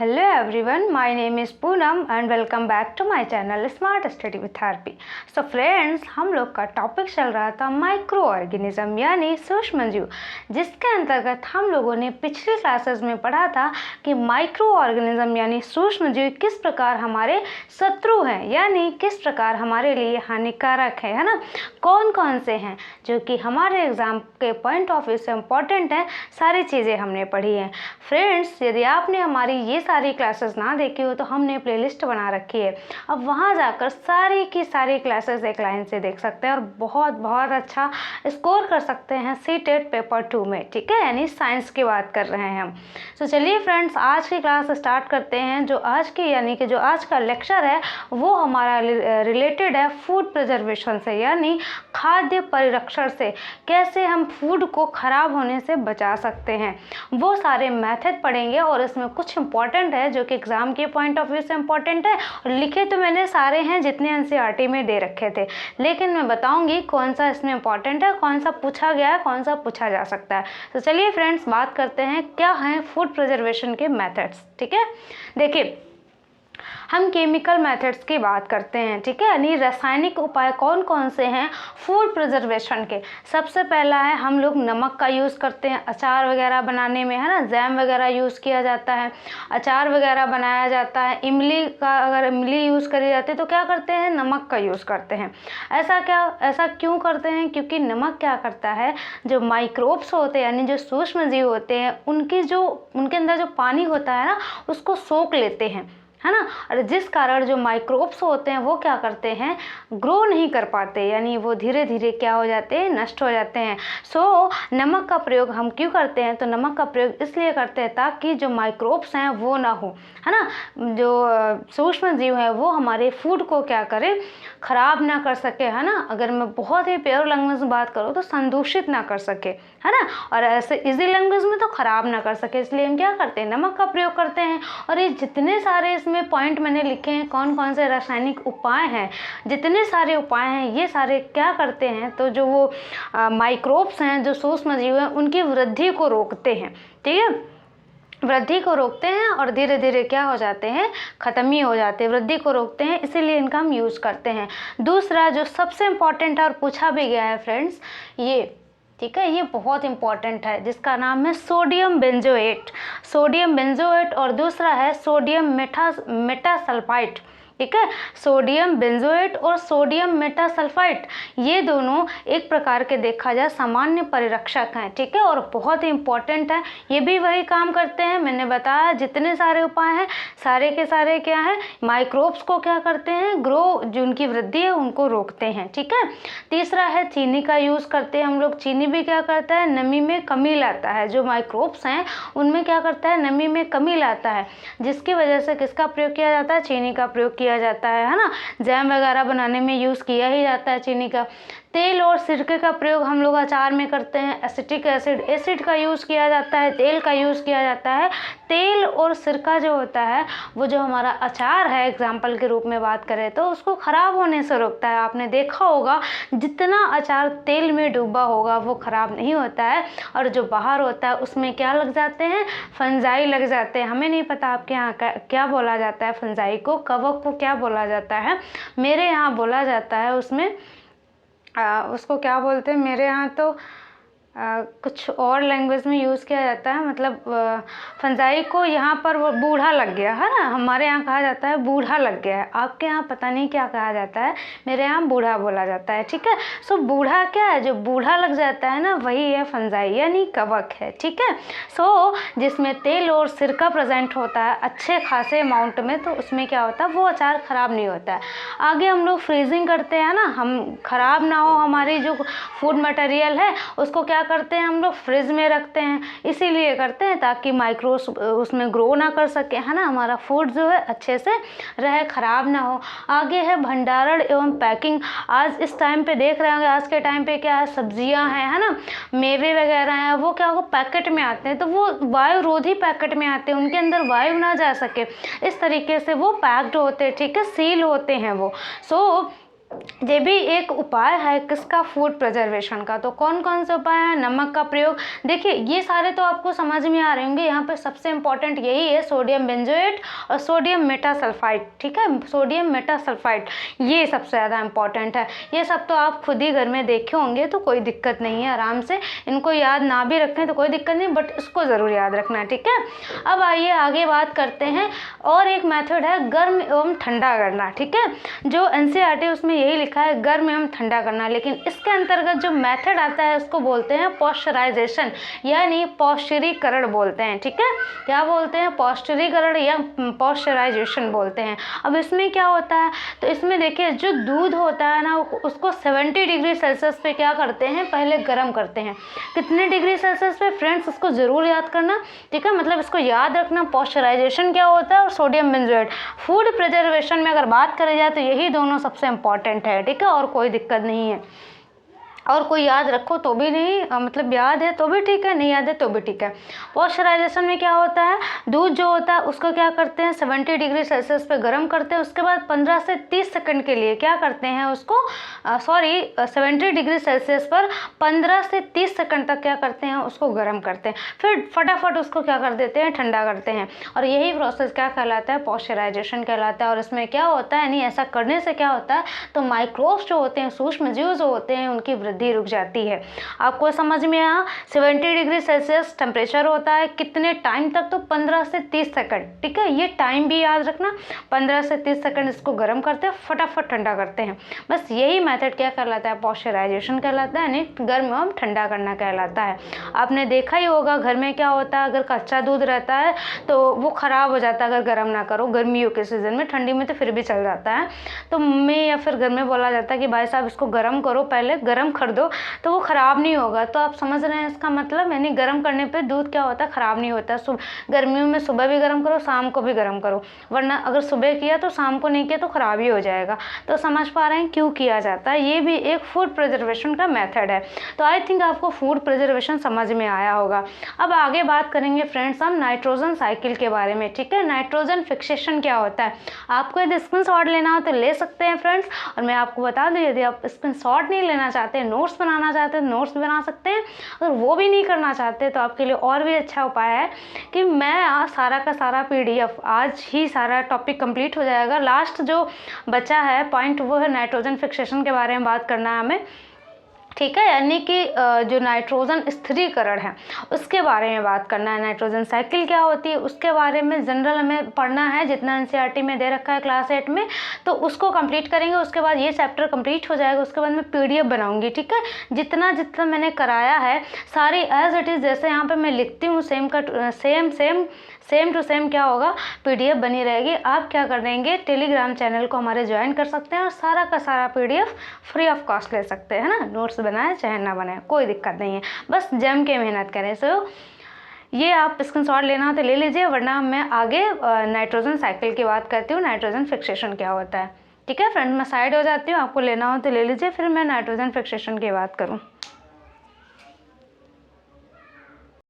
Hello everyone, my name is Poonam and welcome back to my channel Smart Study with Harpi. So friends, हम लोग का topic चल रहा था micro organism यानी सूक्ष्म जीव, जिसके अंतर्गत हम लोगों ने पिछले क्लासेस में पढ़ा था कि माइक्रो ऑर्गेनिज्म यानी सूक्ष्म जीव किस प्रकार हमारे शत्रु हैं, यानी किस प्रकार हमारे लिए हानिकारक है ना। कौन कौन से हैं जो कि हमारे एग्जाम के पॉइंट ऑफ व्यू से इम्पॉर्टेंट है, सारी चीज़ें हमने पढ़ी हैं। फ्रेंड्स, यदि आपने हमारी ये सारी क्लासेस ना देखी हो तो हमने प्लेलिस्ट बना रखी है, अब वहाँ जाकर सारी की सारी क्लासेस एक लाइन से देख सकते हैं और बहुत बहुत अच्छा स्कोर कर सकते हैं सीटेट पेपर 2 में, ठीक है, यानी साइंस की बात कर रहे हैं हम। तो चलिए फ्रेंड्स, आज की क्लास स्टार्ट करते हैं। जो आज की यानी कि जो आज का लेक्चर है वो हमारा रिलेटेड है फूड प्रिजर्वेशन से, यानी खाद्य परिरक्षण से, कैसे हम फूड को ख़राब होने से बचा सकते हैं, वो सारे मेथड पढ़ेंगे। और इसमें कुछ इंपॉर्टेंट है जो कि एग्ज़ाम के पॉइंट ऑफ व्यू से इम्पॉर्टेंट है, और लिखे तो मैंने सारे हैं जितने एनसीईआरटी में दे रखे थे, लेकिन मैं बताऊंगी कौन सा इसमें इम्पॉर्टेंट है, कौन सा पूछा गया है, कौन सा पूछा जा सकता है। तो चलिए फ्रेंड्स, बात करते हैं क्या हैं फूड प्रिजर्वेशन के मेथड्स। ठीक है, देखिए हम केमिकल मेथड्स की बात करते हैं, ठीक है, यानी रासायनिक उपाय कौन कौन से हैं फूड प्रिजर्वेशन के। सबसे पहला है हम लोग नमक का यूज़ करते हैं अचार वगैरह बनाने में, है ना, जैम वगैरह यूज़ किया जाता है, अचार वगैरह बनाया जाता है। इमली का अगर इमली यूज़ करी जाती है तो क्या करते हैं, नमक का यूज़ करते हैं। ऐसा क्यों करते हैं, क्योंकि नमक क्या करता है, जो माइक्रोब्स होते हैं यानी जो सूक्ष्म जीव होते हैं उनके अंदर जो पानी होता है ना उसको सोख लेते हैं, है ना, और जिस कारण जो माइक्रोब्स होते हैं वो क्या करते हैं, ग्रो नहीं कर पाते, यानी वो धीरे धीरे क्या हो जाते हैं, नष्ट हो जाते हैं। सो नमक का प्रयोग हम क्यों करते हैं, तो नमक का प्रयोग इसलिए करते हैं ताकि जो माइक्रोब्स हैं वो ना हो, है ना, जो सूक्ष्म जीव है वो हमारे फूड को क्या करे, ख़राब ना कर सके, है ना। अगर मैं बहुत ही प्योर लैंग्वेज में बात करूँ तो संदूषित ना कर सके, है ना, और ऐसे इजी लैंग्वेज में तो ख़राब ना कर सके, इसलिए हम क्या करते हैं, नमक का प्रयोग करते हैं। और ये जितने सारे में पॉइंट मैंने लिखे हैं, कौन कौन से रासायनिक उपाय हैं, जितने सारे उपाय हैं ये सारे क्या करते हैं, तो जो वो माइक्रोब्स हैं, जो सूक्ष्म जीव हैं, उनकी वृद्धि को रोकते हैं, ठीक है, वृद्धि को रोकते हैं और धीरे धीरे क्या हो जाते हैं, ख़त्म ही हो जाते हैं, वृद्धि को रोकते हैं, इसीलिए इनका हम यूज़ करते हैं। दूसरा जो सबसे इम्पॉर्टेंट है और पूछा भी गया है फ्रेंड्स, ये ठीक है, ये बहुत इंपॉर्टेंट है, जिसका नाम है सोडियम बेंजोएट और दूसरा है सोडियम मेटासल्फाइड, ठीक है, सोडियम बेंजोएट और सोडियम मेटासल्फाइड, ये दोनों एक प्रकार के देखा जाए सामान्य परिरक्षक हैं, ठीक है, और बहुत ही इंपॉर्टेंट है। ये भी वही काम करते हैं, मैंने बताया जितने सारे उपाय हैं सारे के सारे क्या है, माइक्रोब्स को क्या करते हैं, ग्रो, जो उनकी वृद्धि है उनको रोकते हैं, ठीक है। तीसरा है चीनी का यूज़ करते हैं हम लोग। चीनी भी क्या करता है, नमी में कमी लाता है, जो माइक्रोब्स हैं उनमें क्या करता है, नमी में कमी लाता है, जिसकी वजह से किसका प्रयोग किया जाता है, चीनी का प्रयोग किया जाता है ना। जैम वगैरह बनाने में यूज़ किया ही जाता है चीनी का। तेल और सिरके का प्रयोग हम लोग अचार में करते हैं। एसिटिक एसिड का यूज़ किया जाता है, तेल का यूज़ किया जाता है। तेल और सिरका जो होता है वो जो हमारा अचार है, एग्जाम्पल के रूप में बात करें तो उसको ख़राब होने से रोकता है। आपने देखा होगा जितना अचार तेल में डूबा होगा वो ख़राब नहीं होता है, और जो बाहर होता है उसमें क्या लग जाते हैं, फंजाई लग जाते हैं। हमें नहीं पता आपके यहाँ क्या बोला जाता है, फंजाई को, कवक को क्या बोला जाता है, मेरे यहाँ बोला जाता है उसमें उसको क्या बोलते हैं, मेरे यहाँ तो कुछ और लैंग्वेज में यूज़ किया जाता है, मतलब फंजाई को यहाँ पर वो बूढ़ा लग गया है ना, हमारे यहाँ कहा जाता है बूढ़ा लग गया है, आपके यहाँ पता नहीं क्या कहा जाता है, मेरे यहाँ बूढ़ा बोला जाता है, ठीक है। सो बूढ़ा क्या है, जो बूढ़ा लग जाता है ना वही है फंजाई यानी कवक है, ठीक है। सो जिसमें तेल और सिरका प्रेजेंट होता है अच्छे खासे अमाउंट में, तो उसमें क्या होता है, वो अचार ख़राब नहीं होता है। आगे हम लोग फ्रीजिंग करते हैं ना, हम ख़राब ना हो हमारी जो फूड मटेरियल है उसको क्या करते हैं, हम लोग फ्रिज में रखते हैं, इसीलिए करते हैं ताकि माइक्रोब्स उसमें ग्रो ना कर सके, है ना, हमारा फूड जो है अच्छे से रहे, ख़राब ना हो। आगे है भंडारण एवं पैकिंग। आज इस टाइम पे देख रहे होंगे, आज के टाइम पे क्या है, सब्जियां हैं, है ना, मेवे वगैरह हैं, वो क्या हो पैकेट में आते हैं, तो वो वायुरोधी पैकेट में आते हैं, उनके अंदर वायु ना जा सके इस तरीके से वो पैक्ड होते हैं, ठीक है, सील होते हैं वो। सो ये भी एक उपाय है किसका, फूड प्रिजर्वेशन का। तो कौन कौन से उपाय हैं? नमक का प्रयोग। देखिए ये सारे तो आपको समझ में आ रहे होंगे। यहाँ पे सबसे इंपॉर्टेंट यही है, सोडियम बेंजोएट और सोडियम मेटासल्फाइड। ठीक है, सोडियम मेटासल्फाइड ये सबसे ज़्यादा इंपॉर्टेंट है। ये सब तो आप खुद ही घर में देखे होंगे, तो कोई दिक्कत नहीं है, आराम से इनको याद ना भी रखें तो कोई दिक्कत नहीं, बट इसको ज़रूर याद रखना है। ठीक है, अब आइए आगे बात करते हैं। और एक मेथड है गर्म एवं ठंडा करना। ठीक है, जो एनसीईआरटी उसमें यही लिखा है गर्म एवं ठंडा करना, लेकिन इसके अंतर्गत जो मेथड आता है उसको बोलते हैं पॉस्चराइजेशन, यानी पौष्टिरीकरण बोलते हैं। ठीक है, क्या बोलते हैं? पौष्टिरीकरण या पॉस्चराइजेशन बोलते हैं। अब इसमें क्या होता है, तो इसमें देखिए जो दूध होता है ना, उसको 70 डिग्री सेल्सियस पे क्या करते हैं, पहले गर्म करते हैं। कितने डिग्री सेल्सियस पे फ्रेंड्स, इसको ज़रूर याद करना। ठीक है, मतलब इसको याद रखना, पॉस्चराइजेशन क्या होता है और सोडियम बेंजोएट। फूड प्रिजर्वेशन में अगर बात करी जाए तो यही दोनों सबसे इंपॉर्टेंट है। ठीक है, और कोई दिक्कत नहीं है, और कोई याद रखो तो भी नहीं, मतलब याद है तो भी ठीक है, नहीं याद है तो भी ठीक है। पॉस्चराइजेशन में क्या होता है, दूध जो होता है उसको क्या करते हैं, 70 डिग्री सेल्सियस पे गर्म करते हैं। उसके बाद 15 से 30 सेकंड के लिए क्या करते हैं उसको, 70 डिग्री सेल्सियस पर 15 से 30 सेकंड तक क्या करते हैं, उसको गर्म करते हैं। फिर फटाफट उसको क्या कर देते हैं, ठंडा करते हैं। और यही प्रोसेस क्या कहलाता है, पॉस्चराइजेशन कहलाता है। और इसमें क्या होता है, यानी ऐसा करने से क्या होता है, तो माइक्रोब्स जो होते हैं, सूक्ष्म जीव जो होते हैं, उनकी वृद्धि रुक जाती है। आपको समझ में आया? 70 डिग्री सेल्सियस टेम्परेचर होता है, कितने टाइम तक, तो 15 से 30 सेकंड। ठीक है, ये टाइम भी याद रखना, 15 से 30 सेकंड इसको गर्म करते हैं, फटाफट ठंडा करते हैं। बस यही मेथड क्या कहलाता है, पॉस्चराइजेशन कहलाता है, यानी गर्म एवं ठंडा करना कहलाता है। आपने देखा ही होगा घर में क्या होता है, अगर कच्चा दूध रहता है तो वो ख़राब हो जाता है अगर गर्म ना करो, गर्मियों के सीज़न में। ठंडी में तो फिर भी चल जाता है। तो मम्मी या फिर घर में बोला जाता है कि भाई साहब इसको गर्म करो, पहले गर्म कर दो तो वो ख़राब नहीं होगा। तो आप समझ रहे हैं इसका मतलब, यानी गर्म करने पे दूध क्या होता है, ख़राब नहीं होता। गर्मियों में सुबह भी गर्म करो, शाम को भी गर्म करो, वरना अगर सुबह किया तो शाम को नहीं किया तो ख़राब ही हो जाएगा। तो समझ पा रहे हैं क्यों किया जाता है। ये भी एक फूड प्रिजर्वेशन का मेथड है। तो आई थिंक आपको फूड प्रिजर्वेशन समझ में आया होगा। अब आगे बात करेंगे फ्रेंड्स हम नाइट्रोजन साइकिल के बारे में। ठीक है, नाइट्रोजन फिक्सेशन क्या होता है। आपको यदि स्क्रीनशॉट लेना हो तो ले सकते हैं फ्रेंड्स। और मैं आपको बता दूं, यदि आप स्क्रीनशॉट नहीं लेना चाहते, नोट्स बनाना चाहते हैं, नोट्स बना सकते हैं। अगर वो भी नहीं करना चाहते तो आपके लिए और भी अच्छा उपाय है कि मैं आज सारा का सारा PDF, आज ही सारा टॉपिक कंप्लीट हो जाएगा। लास्ट जो बचा है पॉइंट वो है नाइट्रोजन फिक्सेशन के बारे में बात करना है हमें। ठीक है, यानी कि जो नाइट्रोजन स्थिरीकरण है उसके बारे में बात करना है। नाइट्रोजन साइकिल क्या होती है उसके बारे में जनरल हमें पढ़ना है, जितना एनसीईआरटी में दे रखा है क्लास 8 में, तो उसको कंप्लीट करेंगे। उसके बाद ये चैप्टर कंप्लीट हो जाएगा। उसके बाद मैं PDF बनाऊंगी। ठीक है, जितना जितना मैंने कराया है सारी एज इट इज़, जैसे यहाँ पे मैं लिखती हूँ सेम टू सेम क्या होगा, PDF बनी रहेगी। आप क्या कर देंगे, टेलीग्राम चैनल को हमारे ज्वाइन कर सकते हैं और सारा का सारा PDF फ्री ऑफ कॉस्ट ले सकते हैं, है ना। नोट्स बनाए चाहे ना बनाए कोई दिक्कत नहीं है, बस जम के मेहनत करें। सो ये आप स्क्रीनशॉट लेना हो तो ले लीजिए, वरना मैं आगे नाइट्रोजन साइकिल की बात करती हूँ, नाइट्रोजन फिक्सेशन क्या होता है। ठीक है फ्रेंड, मैं साइड हो जाती हूँ, आपको लेना हो तो ले लीजिए, फिर मैं नाइट्रोजन फिक्सेशन की बात करूँ।